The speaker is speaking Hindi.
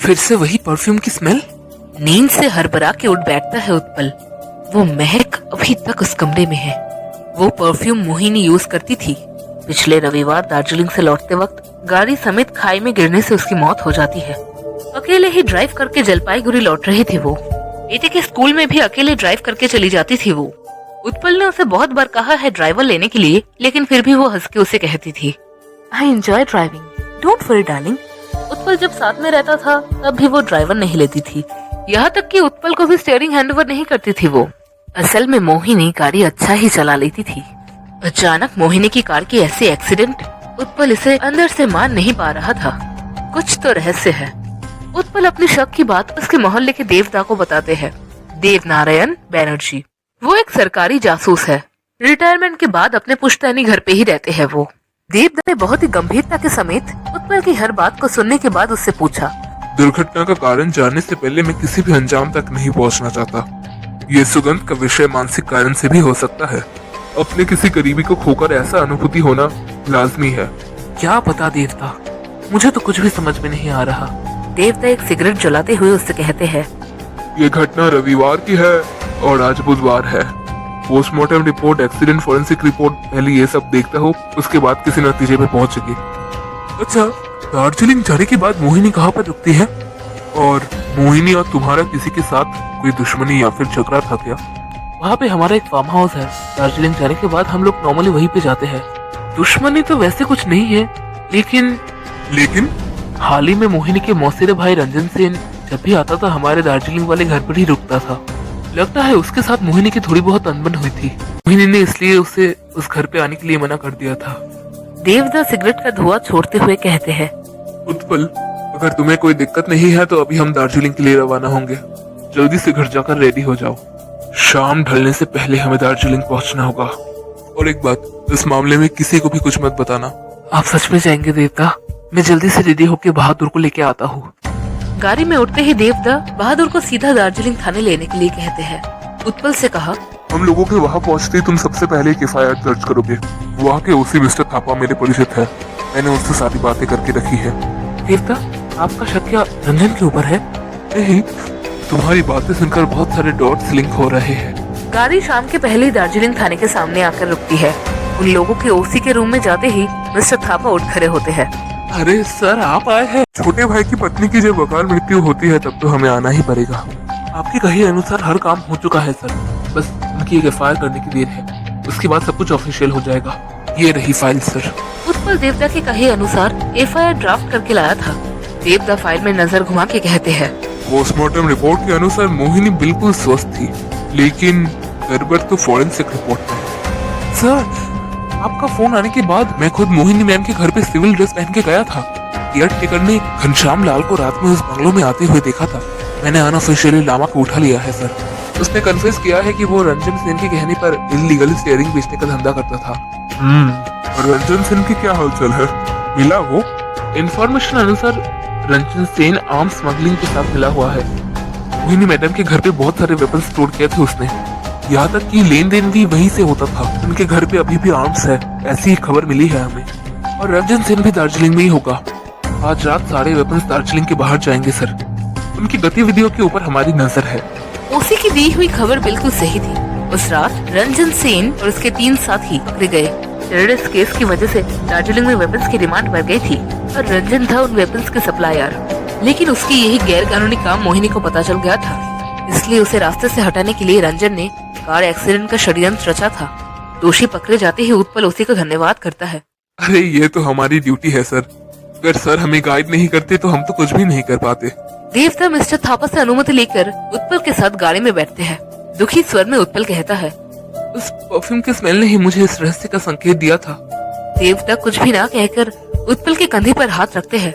फिर से वही परफ्यूम की स्मेल। नींद से हड़बड़ा के उठ बैठता है उत्पल। वो महक अभी तक उस कमरे में है। वो परफ्यूम मोहिनी यूज करती थी। पिछले रविवार दार्जिलिंग से लौटते वक्त गाड़ी समेत खाई में गिरने से उसकी मौत हो जाती है। अकेले ही ड्राइव करके जलपाईगुड़ी लौट रही थी वो। बेटे के स्कूल में भी अकेले ड्राइव करके चली जाती थी वो। उत्पल ने उसे बहुत बार कहा है ड्राइवर लेने के लिए, लेकिन फिर भी वो हंस के उसे कहती थी, I enjoy driving, don't worry darling. Utpal जब साथ में रहता था तब भी वो ड्राइवर नहीं लेती थी। यहाँ तक कि उत्पल को भी स्टीयरिंग हैंडओवर नहीं करती थी वो। असल में मोहिनी गाड़ी अच्छा ही चला लेती थी। अचानक मोहिनी की कार की ऐसी एक्सीडेंट, उत्पल इसे अंदर से मान नहीं पा रहा था। कुछ तो रहस्य है। उत्पल अपनी शक की बात उसके मोहल्ले के देवता को बताते हैं। देव नारायण बैनर्जी, वो एक सरकारी जासूस है। रिटायरमेंट के बाद अपने पुश्तैनी घर पे ही रहते हैं वो। देवदा ने बहुत ही गंभीरता के समेत उत्पल की हर बात को सुनने के बाद उससे पूछा, दुर्घटना का कारण जानने से पहले मैं किसी भी अंजाम तक नहीं पहुंचना चाहता। ये सुगंध का विषय मानसिक कारण से भी हो सकता है। अपने किसी करीबी को खोकर ऐसा अनुभूति होना लाजमी है। क्या पता देवता, मुझे तो कुछ भी समझ में नहीं आ रहा। देवता एक सिगरेट जलाते हुए उससे कहते हैं, ये घटना रविवार की है और आज बुधवार है। Postmortem report, accident forensic report, पहले ये सब देखता हो, उसके बाद किसी नतीजे पे पहुंचेगी। अच्छा, दार्जिलिंग जाने के बाद मोहिनी कहाँ पर रुकती है? और मोहिनी और तुम्हारा किसी के साथ कोई दुश्मनी या फिर झगड़ा था क्या? वहाँ पे हमारा एक फार्म हाउस है। दार्जिलिंग जाने के बाद हम लोग नॉर्मली वहीं पे जाते हैं। दुश्मनी तो वैसे कुछ नहीं है, लेकिन हाल ही में मोहिनी के मौसेरे भाई रंजन सेन जब भी आता था हमारे दार्जिलिंग वाले घर पर ही रुकता था। लगता है उसके साथ मोहिनी की थोड़ी बहुत अनबन हुई थी। मोहिनी ने इसलिए उसे उस घर पे आने के लिए मना कर दिया था। देवदा सिगरेट का धुआं छोड़ते हुए कहते हैं, उत्पल, अगर तुम्हें कोई दिक्कत नहीं है तो अभी हम दार्जिलिंग के लिए रवाना होंगे। जल्दी से घर जाकर रेडी हो जाओ। शाम ढलने से पहले हमें दार्जिलिंग पहुंचना होगा। और एक बात, इस मामले में किसी को भी कुछ मत बताना। आप सच में जाएंगे देवता? मैं जल्दी से रेडी होकर बहादुर को लेके आता हूँ। गाड़ी में उठते ही देवदा बहादुर को सीधा दार्जिलिंग थाने लेने के लिए कहते हैं। उत्पल से कहा, हम लोगों के वहाँ पहुँचते तुम सबसे पहले एक एफआईआर दर्ज करोगे। वहाँ के ओसी मिस्टर थापा मेरे परिचित है। मैंने उनसे सारी बातें करके रखी है। देवता, आपका शक क्या रंजन के ऊपर है? नहीं, तुम्हारी बातें सुनकर बहुत सारे डॉट्स लिंक हो रहे हैं। गाड़ी शाम के पहले ही दार्जिलिंग थाने के सामने आकर रुकती है। उन लोगों के ओसी के रूम में जाते ही मिस्टर थापा उठ खड़े होते हैं। अरे सर, आप आए हैं? छोटे भाई की पत्नी की जब अकाल मृत्यु होती है तब तो हमें आना ही पड़ेगा। आपके कहे अनुसार हर काम हो चुका है सर, बस उनकी एक एफआईआर करने की देर है। उसके बाद सब कुछ ऑफिशियल हो जाएगा। ये रही फाइल सर। उत्पल देवता के कहे अनुसार एफआईआर ड्राफ्ट करके लाया था। देवता फाइल में नजर घुमा के कहते हैं, पोस्टमार्टम रिपोर्ट के अनुसार मोहिनी बिल्कुल स्वस्थ थी, लेकिन गड़बड़ तो फॉरेंसिक रिपोर्ट में है। सर, आपका फोन आने के बाद मैं खुद मोहिनी मैम के घर पे सिविल ड्रेस पहन के गया था। केयरटेकर ने घनश्याम लाल को रात में उस बंगलों में आते हुए देखा था। मैंने अनऑफिशियली लामा को उठा लिया है सर। उसने कन्फेस किया है कि वो रंजन सेन के कहने पर इलीगल स्टीयरिंग बेचने का धंधा करता था। और रंजन सेन की क्या हालचाल है? मिला वो? इंफॉर्मेशन अनुसार रंजन सेन आर्म स्मगलिंग के साथ मिला हुआ है। मोहिनी मैडम के घर पे बहुत सारे वेपन स्टोर किए थे उसने। यहाँ तक कि लेन देन भी वहीं से होता था। उनके घर पे अभी भी आर्म्स है, ऐसी ही खबर मिली है हमें। और रंजन सेन भी दार्जिलिंग में ही होगा। आज रात सारे वेपन्स दार्जिलिंग के बाहर जाएंगे सर। उनकी गतिविधियों के ऊपर हमारी नजर है। ओसी की दी हुई खबर बिल्कुल सही थी। उस रात रंजन सेन और उसके 3 साथी पकड़े गए। टेररिस्ट केस की वजह से दार्जिलिंग में वेपन्स की डिमांड बढ़ गई थी और रंजन था उन वेपन्स के सप्लायर। लेकिन उसकी यही गैर कानूनी काम मोहिनी को पता चल गया था, इसलिए उसे रास्ते से हटाने के लिए रंजन ने कार एक्सीडेंट का षड्यंत्र रचा था। दोषी पकड़े जाते ही उत्पल उसी को धन्यवाद करता है। अरे ये तो हमारी ड्यूटी है सर। अगर सर हमें गाइड नहीं करते तो हम तो कुछ भी नहीं कर पाते। देवता मिस्टर थापा से अनुमति लेकर उत्पल के साथ गाड़ी में बैठते हैं। दुखी स्वर में उत्पल कहता है, उस परफ्यूम के स्मेल ने ही मुझे इस रहस्य का संकेत दिया था। देवता कुछ भी ना कहकर उत्पल के कंधे पर हाथ रखते हैं।